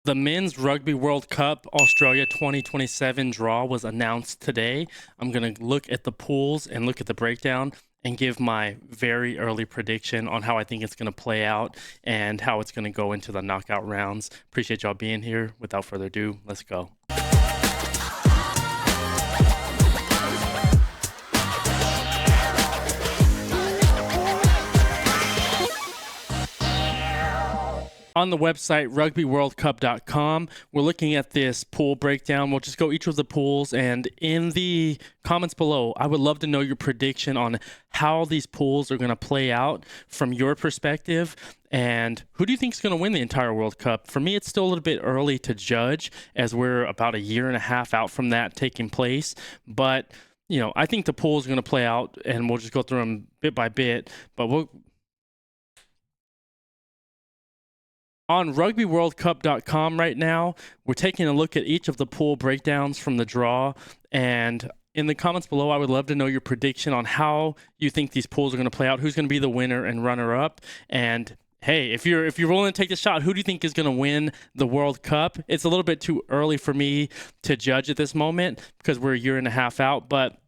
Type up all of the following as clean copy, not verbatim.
The Men's Rugby World Cup Australia 2027 draw was announced today. I'm going to look at the pools and look at the breakdown and give my very early prediction on how I think it's going to play out and how it's going to go into the knockout rounds. Appreciate y'all being here. Without further ado, let's go. On the website rugbyworldcup.com, we're looking at this pool breakdown. We'll just go each of the pools, and in the comments below, I would love to know your prediction on how these pools are going to play out from your perspective, and who do you think is going to win the entire World Cup? For me, it's still a little bit early to judge, as we're about a year and a half out from that taking place, but I think the pools are going to play out, and we'll just go through them bit by bit, but on rugbyworldcup.com right now, we're taking a look at each of the pool breakdowns from the draw. And in the comments below, I would love to know your prediction on how you think these pools are going to play out, who's going to be the winner and runner-up. And hey, if you're willing to take the shot, who do you think is going to win the World Cup? It's a little bit too early for me to judge at this moment because we're a year and a half out, but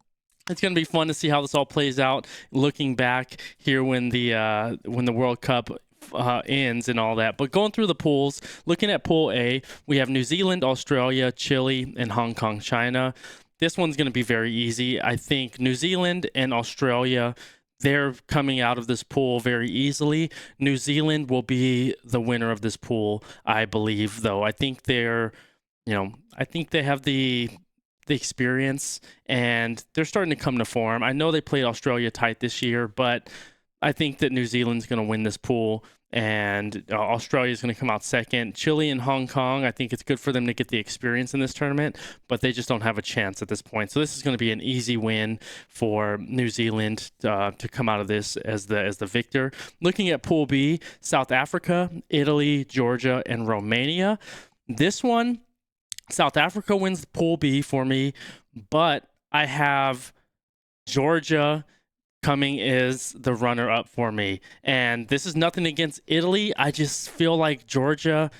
it's going to be fun to see how this all plays out looking back here when the World Cup ends and all that. But going through the pools, looking at Pool A, we have New Zealand, Australia, Chile, and Hong Kong, China. This one's going to be very easy. I think New Zealand and Australia, they're coming out of this pool very easily. New Zealand will be the winner of this pool, I believe, though. I think I think they have the experience, and they're starting to come to form. I know they played Australia tight this year, but I think that New Zealand's going to win this pool, and Australia is going to come out second. Chile and Hong Kong, I think it's good for them to get the experience in this tournament, but they just don't have a chance at this point. So this is going to be an easy win for New Zealand to come out of this as the victor. Looking at Pool B, South Africa, Italy, Georgia, and Romania. This one, South Africa wins Pool B for me, but I have Georgia coming is the runner-up for me. And this is nothing against Italy. I just feel like Georgia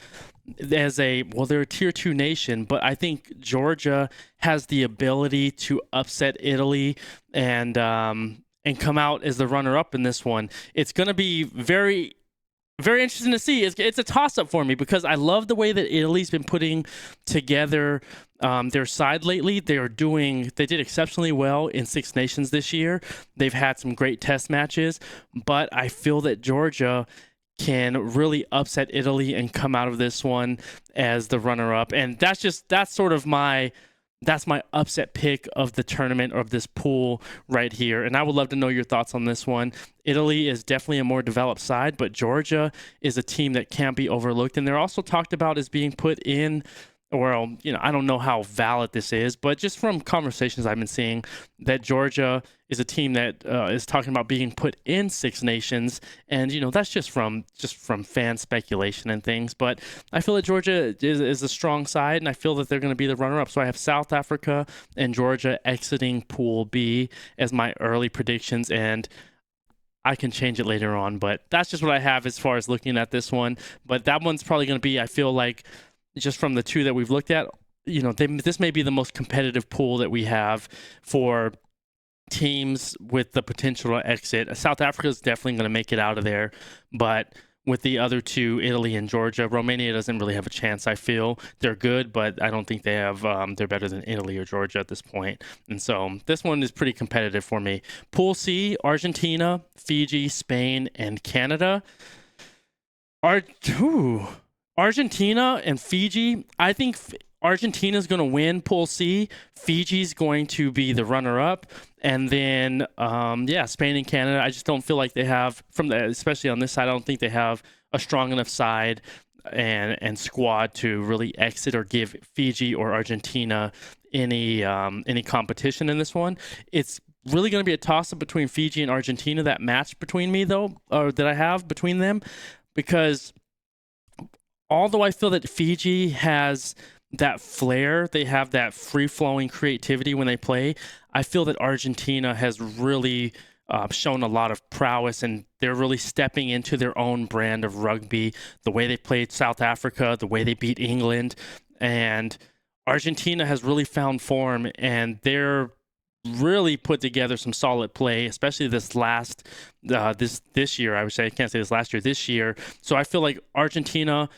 they're a tier 2 nation, but I think Georgia has the ability to upset Italy and come out as the runner-up in this one. It's going to be very interesting to see. It's a toss-up for me because I love the way that Italy's been putting together their side lately. They did exceptionally well in Six Nations this year. They've had some great test matches, but I feel that Georgia can really upset Italy and come out of this one as the runner-up. And that's my upset pick of the tournament, or of this pool right here. And I would love to know your thoughts on this one. Italy is definitely a more developed side, but Georgia is a team that can't be overlooked. And they're also talked about as being put in, I don't know how valid this is, but just from conversations I've been seeing, that Georgia is a team that is talking about being put in Six Nations, and that's just from fan speculation and things. But I feel that Georgia is a strong side, and I feel that they're going to be the runner-up. So I have South Africa and Georgia exiting Pool B as my early predictions, and I can change it later on, but that's just what I have as far as looking at this one. But that one's probably going to be, I feel like, just from the two that we've looked at, this may be the most competitive pool that we have for teams with the potential to exit. South Africa is definitely going to make it out of there, but with the other two, Italy and Georgia, Romania doesn't really have a chance. I feel they're good, but I don't think they have. They're better than Italy or Georgia at this point, and so this one is pretty competitive for me. Pool C: Argentina, Fiji, Spain, and Canada. Argentina and Fiji. I think Argentina's going to win Pool C. Fiji's going to be the runner-up. And then, Spain and Canada, I just don't feel like they have, especially on this side, I don't think they have a strong enough side and squad to really exit or give Fiji or Argentina any competition in this one. It's really going to be a toss-up between Fiji and Argentina, that match between me, though, or that I have between them, because although I feel that Fiji has that flair, they have that free-flowing creativity when they play, I feel that Argentina has really shown a lot of prowess, and they're really stepping into their own brand of rugby. The way they played South Africa, the way they beat England, and Argentina has really found form, and they're really put together some solid play, especially this year. I would say, I can't say this last year, this year. So I feel like Argentina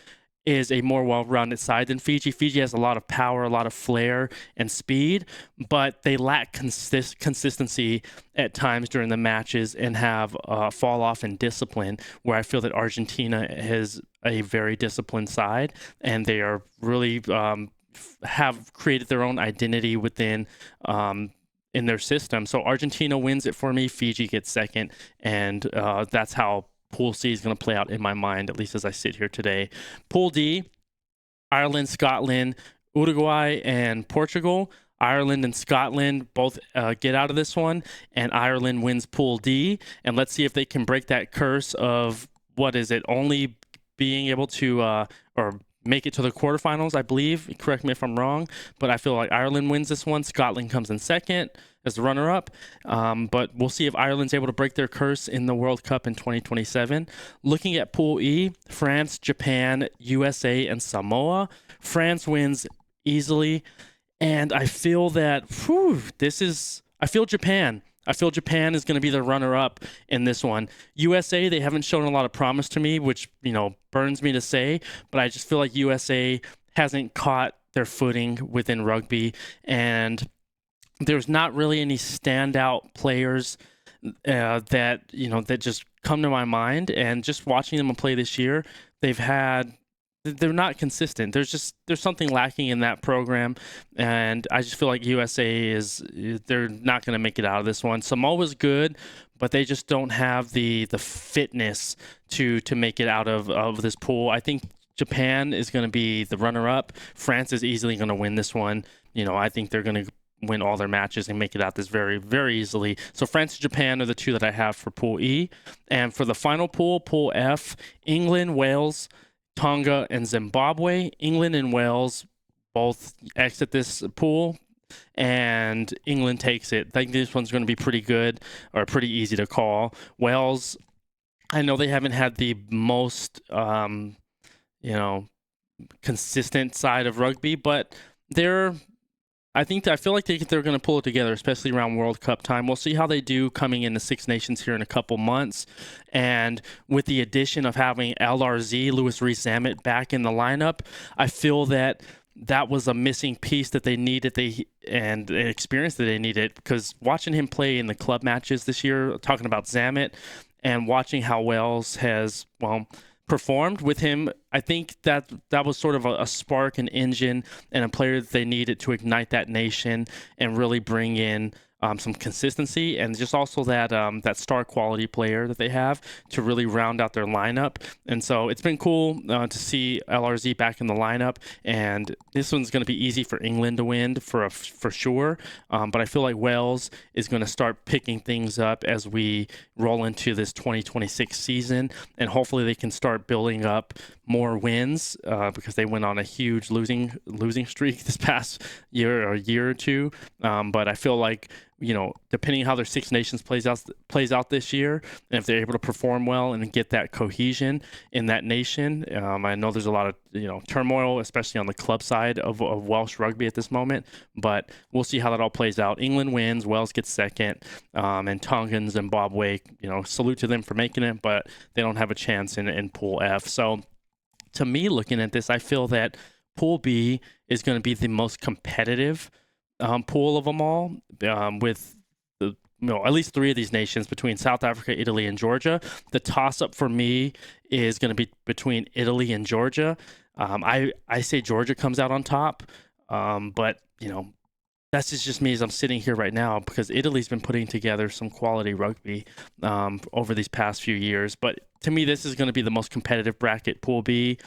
is a more well-rounded side than Fiji. Fiji has a lot of power, a lot of flair and speed, but they lack consistency at times during the matches and have fall off in discipline, where I feel that Argentina is a very disciplined side, and they are really have created their own identity within in their system. So Argentina wins it for me. Fiji gets second, and that's how Pool C is going to play out in my mind, at least as I sit here today. Pool D, Ireland, Scotland, Uruguay, and Portugal. Ireland and Scotland both get out of this one, and Ireland wins Pool D. And let's see if they can break that curse of, what is it, only being able to, or make it to the quarterfinals, I believe. Correct me if I'm wrong, but I feel like Ireland wins this one. Scotland comes in second as the runner-up, but we'll see if Ireland's able to break their curse in the World Cup in 2027. Looking at Pool E, France, Japan, USA, and Samoa. France wins easily, and I feel that, I feel Japan. I feel Japan is going to be the runner-up in this one. USA, they haven't shown a lot of promise to me, which, burns me to say, but I just feel like USA hasn't caught their footing within rugby, and there's not really any standout players that just come to my mind. And just watching them play this year, they're not consistent. There's something lacking in that program, and I just feel like USA they're not going to make it out of this one. Samoa's good, but they just don't have the fitness to make it out of this pool. I think Japan is going to be the runner-up. France is easily going to win this one. I think they're going to win all their matches and make it out this very, very easily. So France and Japan are the two that I have for Pool E. And for the final pool, Pool F, England, Wales, Tonga, and Zimbabwe. England and Wales both exit this pool, and England takes it. I think this one's going to be pretty good, or pretty easy to call. Wales, I know they haven't had the most, consistent side of rugby, but I feel like they're going to pull it together, especially around World Cup time. We'll see how they do coming into Six Nations here in a couple months. And with the addition of having LRZ, Louis Rees-Zammit, back in the lineup, I feel that was a missing piece that they needed, and an experience that they needed, because watching him play in the club matches this year, talking about Zammit, and watching how Wales has, performed with him, I think that was sort of a spark, an engine, and a player that they needed to ignite that nation and really bring in some consistency, and just also that star quality player that they have to really round out their lineup. And so it's been cool to see LRZ back in the lineup, and this one's going to be easy for England to win for sure. But I feel like Wales is going to start picking things up as we roll into this 2026 season, and hopefully they can start building up more wins because they went on a huge losing streak this past year or two. But I feel like, depending how their Six Nations plays out this year, and if they're able to perform well and get that cohesion in that nation, I know there's a lot of turmoil, especially on the club side of Welsh rugby at this moment. But we'll see how that all plays out. England wins, Wales gets second, and Tonga and Zimbabwe, salute to them for making it, but they don't have a chance in Pool F. So to me, looking at this, I feel that Pool B is going to be the most competitive pool of them all, with at least three of these nations, between South Africa, Italy, and Georgia. The toss-up for me is going to be between Italy and Georgia. I say Georgia comes out on top, but that's just me as I'm sitting here right now, because Italy's been putting together some quality rugby over these past few years. But to me, this is going to be the most competitive bracket. Pool B,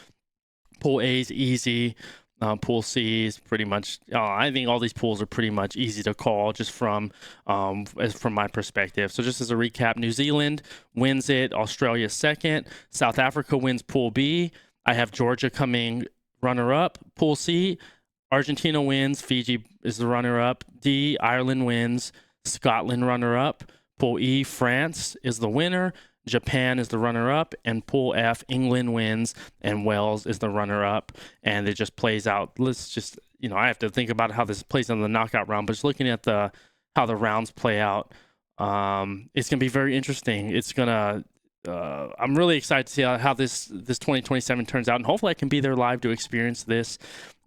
Pool A is easy. Pool C is pretty much, I think all these pools are pretty much easy to call, just from my perspective. So just as a recap, New Zealand wins it, Australia second, South Africa wins Pool B. I have Georgia coming runner-up. Pool C, Argentina wins, Fiji is the runner-up. D, Ireland wins, Scotland runner-up. Pool E, France is the winner. Japan is the runner-up, and Pool F, England wins, and Wales is the runner-up, and it just plays out. Let's just, I have to think about how this plays in the knockout round, but just looking at how the rounds play out, it's gonna be very interesting. It's gonna, I'm really excited to see how this 2027 turns out, and hopefully I can be there live to experience this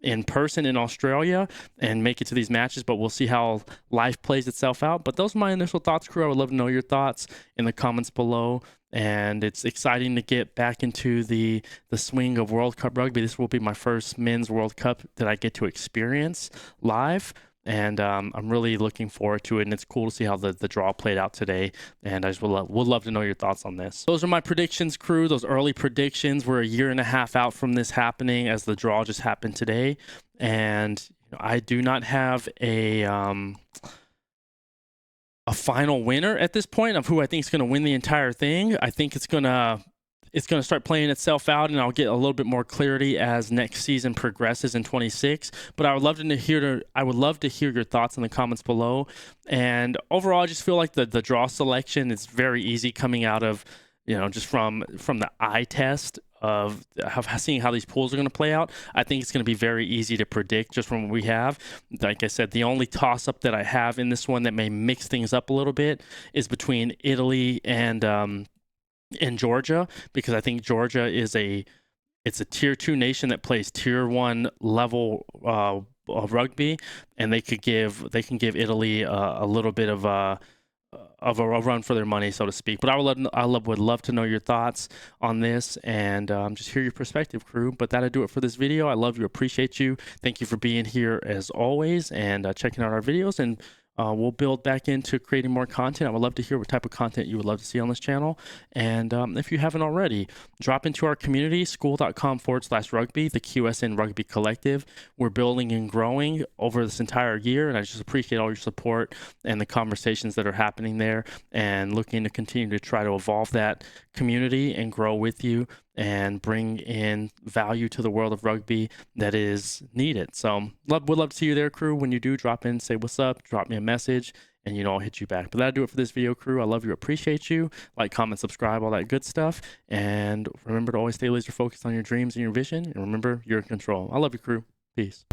in person in Australia and make it to these matches, but we'll see how life plays itself out. But those are my initial thoughts, Qrew. I would love to know your thoughts in the comments below. And it's exciting to get back into the swing of World Cup rugby. This will be my first men's World Cup that I get to experience live. And I'm really looking forward to it, and it's cool to see how the draw played out today. And I just would love to know your thoughts on this. Those are my predictions, Qrew. Those early predictions. We're a year and a half out from this happening, as the draw just happened today. And I do not have a final winner at this point of who I think is going to win the entire thing. I think it's going to start playing itself out, and I'll get a little bit more clarity as next season progresses in 26. But I would love to hear your thoughts in the comments below. And overall, I just feel like the draw selection is very easy, coming out of just from the eye test of seeing how these pools are going to play out. I think it's going to be very easy to predict just from what we have. Like I said, the only toss-up that I have in this one that may mix things up a little bit is between Italy and Georgia, because I think Georgia is it's a tier 2 nation that plays tier 1 level of rugby, and they can give Italy a little bit of a run for their money, so to speak. But I would love to know your thoughts on this, and just hear your perspective, Qrew. But that'll do it for this video. I love you, appreciate you. Thank you for being here as always, and checking out our videos, and we'll build back into creating more content. I would love to hear what type of content you would love to see on this channel. And if you haven't already, drop into our community, skool.com/rugby, the QSN Rugby Collective. We're building and growing over this entire year, and I just appreciate all your support and the conversations that are happening there, and looking to continue to try to evolve that community and grow with you and bring in value to the world of rugby that is needed. So would love to see you there, Qrew. When you do, drop in, say what's up, drop me a message, and I'll hit you back. But that'll do it for this video, Qrew. I love you, appreciate you. Like, comment, subscribe, all that good stuff. And remember to always stay laser focused on your dreams and your vision. And remember, you're in control. I love you, Qrew. Peace.